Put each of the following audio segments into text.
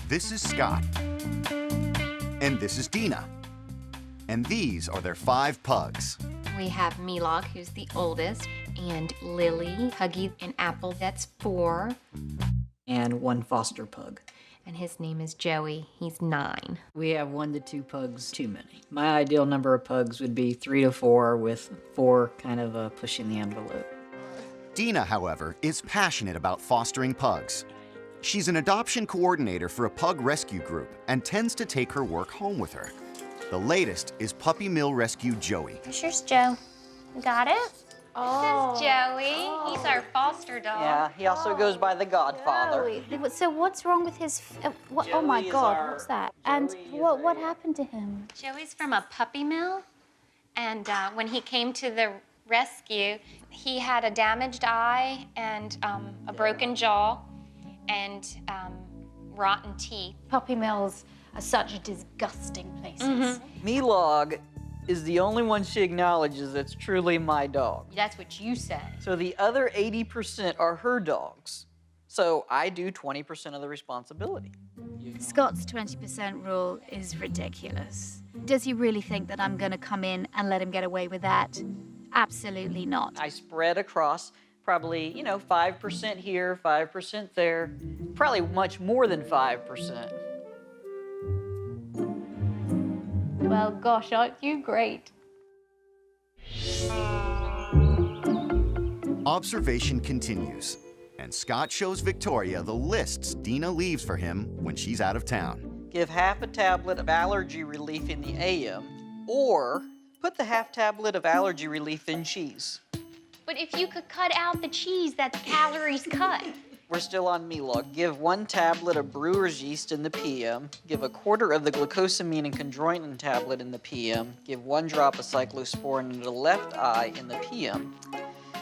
This is Scott. And this is Dina. And these are their 5 pugs. We have Milog, who's the oldest, and Lily, Huggy, and Apple, that's 4. And 1 foster pug. And his name is Joey, he's 9. We have 1 to 2 pugs too many. My ideal number of pugs would be 3 to 4, with 4 kind of pushing the envelope. Dina, however, is passionate about fostering pugs. She's an adoption coordinator for a pug rescue group and tends to take her work home with her. The latest is Puppy Mill Rescue Joey. Here's Joe. Got it? This is Joey. He's our foster dog. Yeah, he also goes by the Godfather. Joey. So what's wrong with his? Oh my God, what's that? And what happened to him? Joey's from a puppy mill, and when he came to the rescue, he had a damaged eye and a broken jaw and rotten teeth. Puppy mills are such disgusting places. Milog is the only one she acknowledges that's truly my dog. That's what you say. So the other 80% are her dogs. So I do 20% of the responsibility. Scott's 20% rule is ridiculous. Does he really think that I'm gonna come in and let him get away with that? Absolutely not. I spread across probably, 5% here, 5% there, probably much more than 5%. Well, gosh, aren't you great? Observation continues, and Scott shows Victoria the lists Dina leaves for him when she's out of town. Give half a tablet of allergy relief in the AM, or put the half tablet of allergy relief in cheese. But if you could cut out the cheese, that's calories cut. We're still on Milog. Give 1 tablet of brewer's yeast in the PM. Give a quarter of the glucosamine and chondroitin tablet in the PM. Give 1 drop of cyclosporin in the left eye in the PM.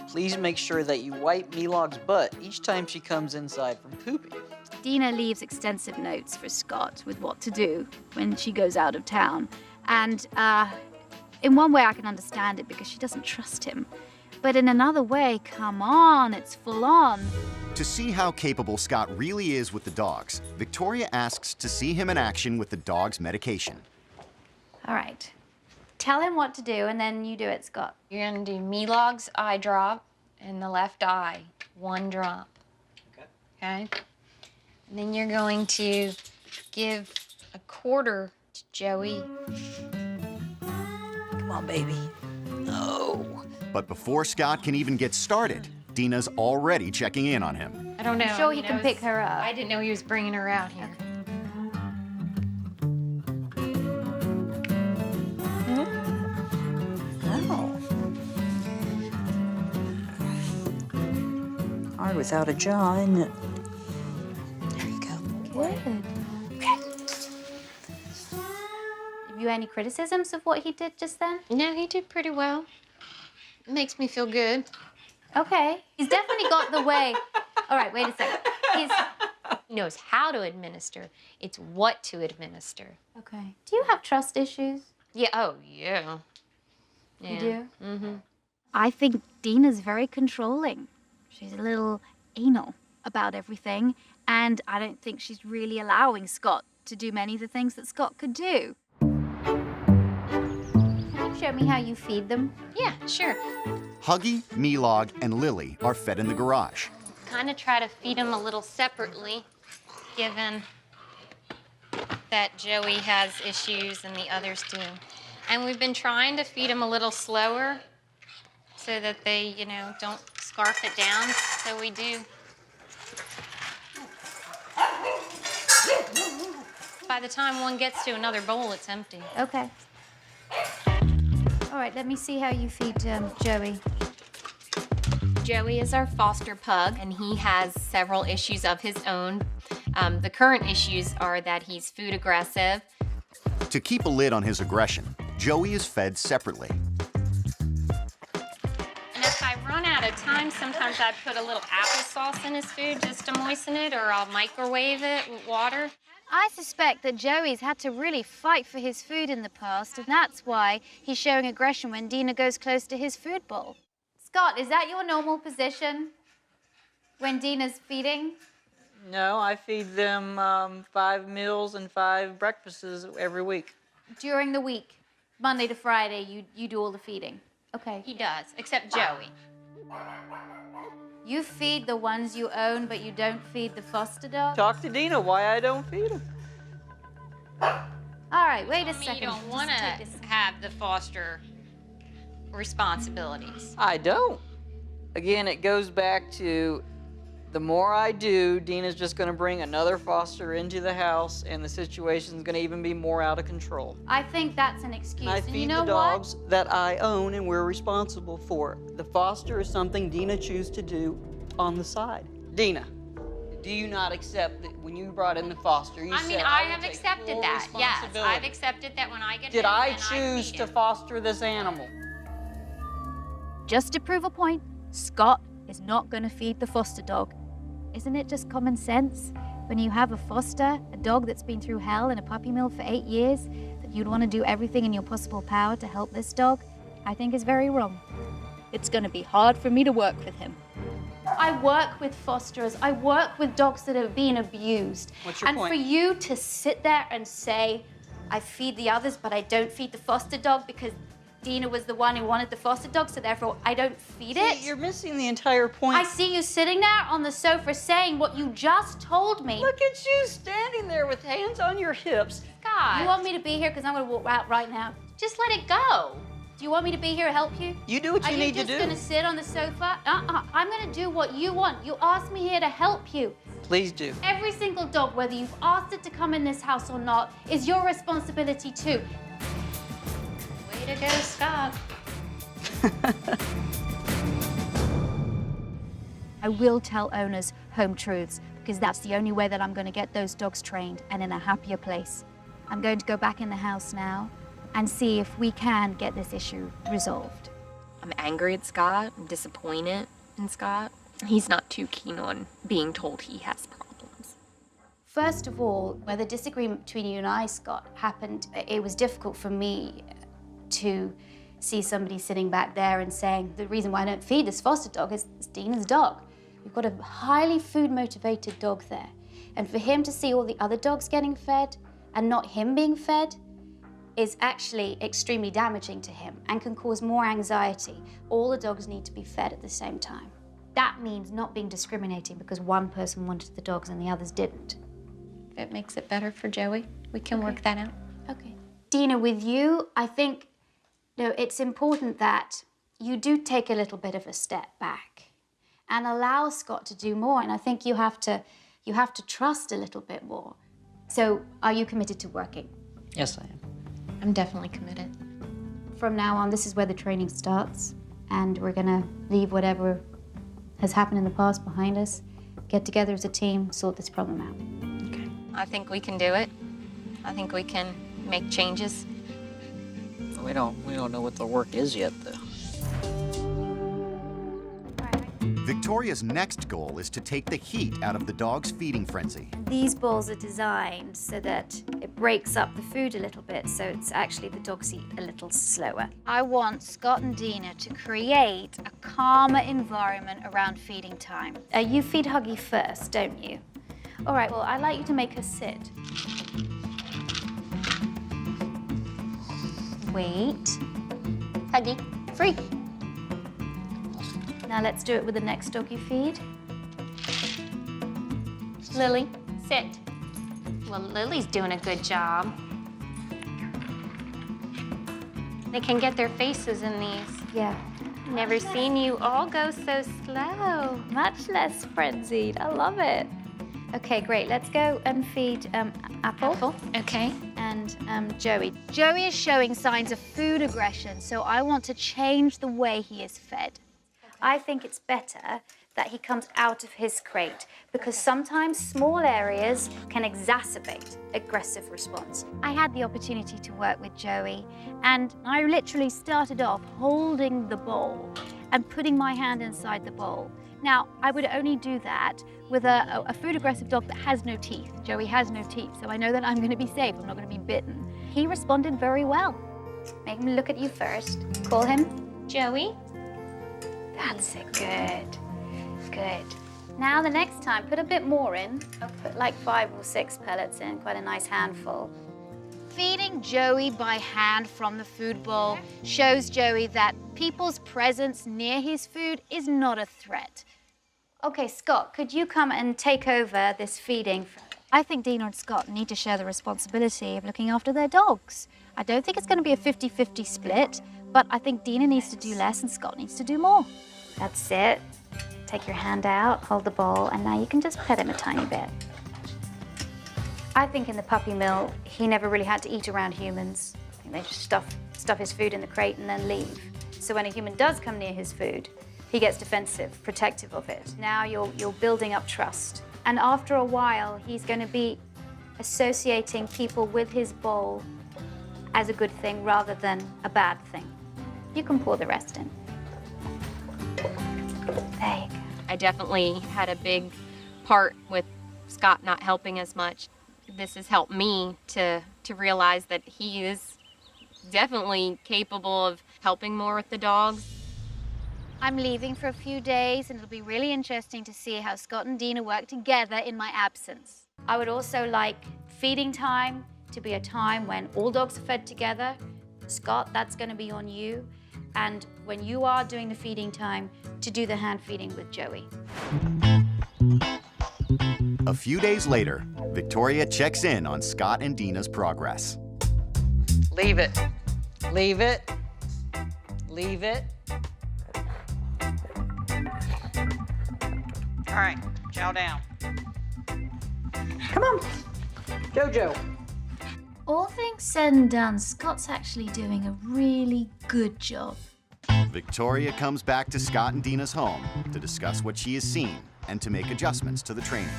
Please make sure that you wipe Milog's butt each time she comes inside from pooping. Dina leaves extensive notes for Scott with what to do when she goes out of town. And in one way I can understand it because she doesn't trust him. But in another way, come on, it's full on. To see how capable Scott really is with the dogs, Victoria asks to see him in action with the dog's medication. All right. Tell him what to do, and then you do it, Scott. You're gonna do Milog's eye drop in the left eye, 1 drop. Okay? And then you're going to give a quarter to Joey. Come on, baby. No. But before Scott can even get started, Dina's already checking in on him. I don't know. I'm sure he can pick her up. I didn't know he was bringing her out here. Oh. Hard without a jaw, isn't it? There you go. Good. Okay. Have you any criticisms of what he did just then? No, he did pretty well. It makes me feel good. Okay. He's definitely got the way. All right, wait a second. He knows how to administer. It's what to administer. Okay. Do you have trust issues? Yeah, oh, yeah. You do? Mm-hmm. I think Dina's very controlling. She's a little anal about everything, and I don't think she's really allowing Scott to do many of the things that Scott could do. Can you show me how you feed them? Yeah, sure. Huggy, Milog, and Lily are fed in the garage. Kind of try to feed them a little separately, given that Joey has issues and the others do. And we've been trying to feed them a little slower so that they, don't scarf it down. So we do. By the time one gets to another bowl, it's empty. Okay. All right, let me see how you feed Joey. Joey is our foster pug, and he has several issues of his own. The current issues are that he's food aggressive. To keep a lid on his aggression, Joey is fed separately. And if I run out of time, sometimes I put a little applesauce in his food just to moisten it, or I'll microwave it with water. I suspect that Joey's had to really fight for his food in the past, and that's why he's showing aggression when Dina goes close to his food bowl. Scott, is that your normal position when Dina's feeding? No, I feed them 5 meals and 5 breakfasts every week. During the week, Monday to Friday, you do all the feeding? Okay. He does, except Joey. You feed the ones you own, but you don't feed the foster dog? Talk to Dina why I don't feed them. All right, wait a I mean, second. you don't want to have the foster responsibilities. I don't. Again, it goes back to the more I do, Dina's just going to bring another foster into the house, and the situation's going to even be more out of control. I think that's an excuse. And I And feed you know the dogs that I own and we're responsible for. The foster is something Dina chooses to do on the side. Dina, do you not accept that when you brought in the foster, you I said, mean, I I will have take accepted full that. Yes, responsibility. I've accepted that when I get Did home, I then choose feed to him. foster this animal? what? Just to prove a point, Scott is not going to feed the foster dog. Isn't it just common sense? When you have a foster, a dog that's been through hell in a puppy mill for 8 years, that you'd want to do everything in your possible power to help this dog, I think is very wrong. It's going to be hard for me to work with him. I work with fosterers. I work with dogs that have been abused. What's your point? And for you to sit there and say, I feed the others, but I don't feed the foster dog because Dina was the one who wanted the foster dog, so therefore I don't feed it. See, you're missing the entire point. I see you sitting there on the sofa saying what you just told me. Look at you standing there with hands on your hips. God, You want me to be here because I'm going to walk out right now? just let it go. Do you want me to be here to help you? You do what you need to do. Are you just going to sit on the sofa? I'm going to do what you want. You asked me here to help you. Please do. Every single dog, whether you've asked it to come in this house or not, is your responsibility too. Way to go, Scott. I will tell owners home truths because that's the only way that I'm going to get those dogs trained and in a happier place. I'm going to go back in the house now and see if we can get this issue resolved. I'm angry at Scott. I'm disappointed in Scott. He's not too keen on being told he has problems. First of all, where the disagreement between you and I, Scott, happened, it was difficult for me to see somebody sitting back there and saying, the reason why I don't feed this foster dog is it's Dina's dog. We've got a highly food-motivated dog there. And for him to see all the other dogs getting fed and not him being fed is actually extremely damaging to him and can cause more anxiety. All the dogs need to be fed at the same time. That means not being discriminating because one person wanted the dogs and the others didn't. If it makes it better for Joey, we can work that out. Okay. Dina, with you, I think it's important that you do take a little bit of a step back and allow Scott to do more. And I think you have to trust a little bit more. So are you committed to working? Yes, I am. I'm definitely committed. From now on, this is where the training starts. And we're gonna leave whatever has happened in the past behind us, get together as a team, sort this problem out. Okay. I think we can do it. I think we can make changes. We don't know what the work is yet, though. Victoria's next goal is to take the heat out of the dog's feeding frenzy. These bowls are designed so that it breaks up the food a little bit, so it's actually the dogs eat a little slower. I want Scott and Dina to create a calmer environment around feeding time. You feed Huggy first, don't you? All right, well, I'd like you to make her sit. Wait. Huggy, free. Now let's do it with the next dog you feed. Lily, sit. Well, Lily's doing a good job. They can get their faces in these. Yeah. Never seen you all go so slow. Much less frenzied. I love it. Okay, great. Let's go and feed Apple. Okay. And Joey. Joey is showing signs of food aggression, so I want to change the way he is fed. I think it's better that he comes out of his crate because sometimes small areas can exacerbate aggressive response. I had the opportunity to work with Joey, and I literally started off holding the bowl and putting my hand inside the bowl. Now, I would only do that with a food-aggressive dog that has no teeth. Joey has no teeth, so I know that I'm going to be safe. I'm not going to be bitten. He responded very well. Make him look at you first. Call him. Joey? That's it. Good. Good. Now the next time, put a bit more in. I'll put like 5 or 6 pellets in, quite a nice handful. Feeding Joey by hand from the food bowl shows Joey that people's presence near his food is not a threat. Okay, Scott, could you come and take over this feeding? I think Dina and Scott need to share the responsibility of looking after their dogs. I don't think it's going to be a 50-50 split, but I think Dina needs to do less and Scott needs to do more. That's it. Take your hand out, hold the bowl, and now you can just pet him a tiny bit. I think in the puppy mill, he never really had to eat around humans. I think they just stuff his food in the crate and then leave. So when a human does come near his food, he gets defensive, protective of it. Now you're building up trust. And after a while, he's going to be associating people with his bowl as a good thing rather than a bad thing. You can pour the rest in. There you go. I definitely had a big part with Scott not helping as much. This has helped me to realize that he is definitely capable of helping more with the dogs. I'm leaving for a few days, and it'll be really interesting to see how Scott and Dina work together in my absence. I would also like feeding time to be a time when all dogs are fed together. Scott, that's going to be on you. And when you are doing the feeding time, to do the hand feeding with Joey. A few days later, Victoria checks in on Scott and Dina's progress. Leave it. Leave it. Leave it. All right, chow down. Come on, Jojo. All things said and done, Scott's actually doing a really good job. Victoria comes back to Scott and Dina's home to discuss what she has seen and to make adjustments to the training.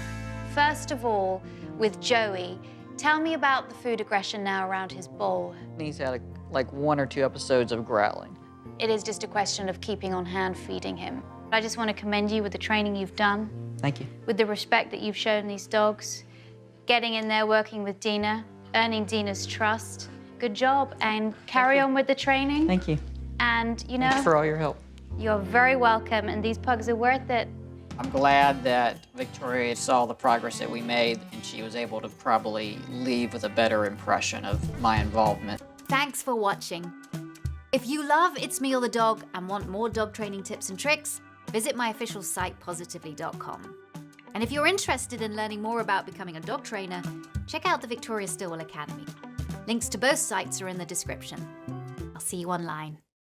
First of all, with Joey, tell me about the food aggression now around his bowl. He's had like 1 or 2 episodes of growling. It is just a question of keeping on hand feeding him. I just want to commend you with the training you've done, Thank you. with the respect that you've shown these dogs, getting in there, working with Dina, earning Dina's trust. Good job, and carry on with the training. Thank you. And, you know, Thanks for all your help. you're very welcome, and these pugs are worth it. I'm glad that Victoria saw the progress that we made, and she was able to probably leave with a better impression of my involvement. Thanks for watching. If you love It's Me or the Dog and want more dog training tips and tricks, visit my official site, positively.com. And if you're interested in learning more about becoming a dog trainer, check out the Victoria Stilwell Academy. Links to both sites are in the description. I'll see you online.